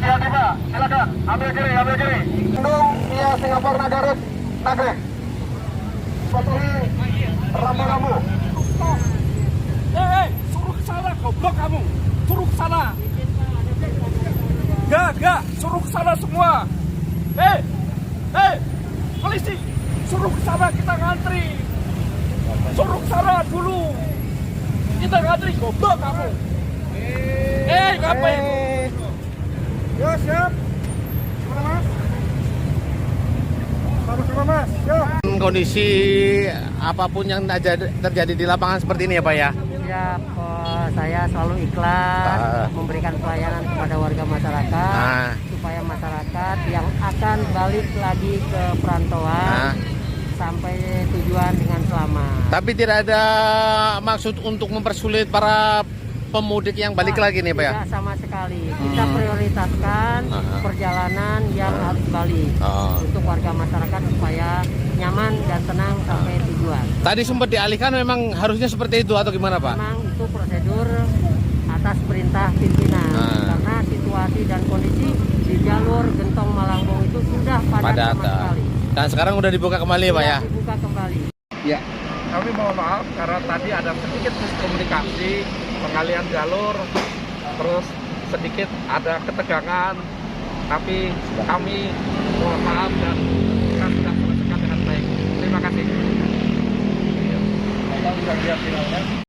Hati-hati Pak, silakan ambil kiri, ambil kiri. Bandung via Singapura Nagarut, Nagrek. Patuhi rambu-rambu. Suruh ke sana, goblok kamu. Suruh ke sana. Gak, suruh ke sana semua. Polisi, suruh ke sana, kita ngantri. Suruh ke sana dulu. Kita ngantri, goblok kamu. Ngapain? Yo, siap. Gimana Mas? Sama-sama Mas, yo. Kondisi apapun yang terjadi di lapangan seperti ini ya Pak ya? Siap, saya selalu ikhlas memberikan pelayanan kepada warga masyarakat supaya masyarakat yang akan balik lagi ke perantauan sampai tujuan dengan selamat. Tapi tidak ada maksud untuk mempersulit para pemudik yang balik lagi nih Pak ya? Tidak sama sekali. Kita prioritaskan perjalanan yang harus balik untuk warga masyarakat supaya nyaman dan tenang sampai tujuan. Tadi sempat dialihkan, memang harusnya seperti itu atau gimana Pak? Memang itu prosedur atas perintah pimpinan karena situasi dan kondisi di jalur Gentong Malangbong itu sudah padat sama sekali. Dan sekarang udah dibuka kembali Pak ya? Dibuka kembali. Ya. Kami mohon maaf karena tadi ada sedikit miskomunikasi, pengalihan jalur, terus sedikit ada ketegangan, tapi kami mohon maaf dan kita sudah selesaikan dengan baik. Terima kasih.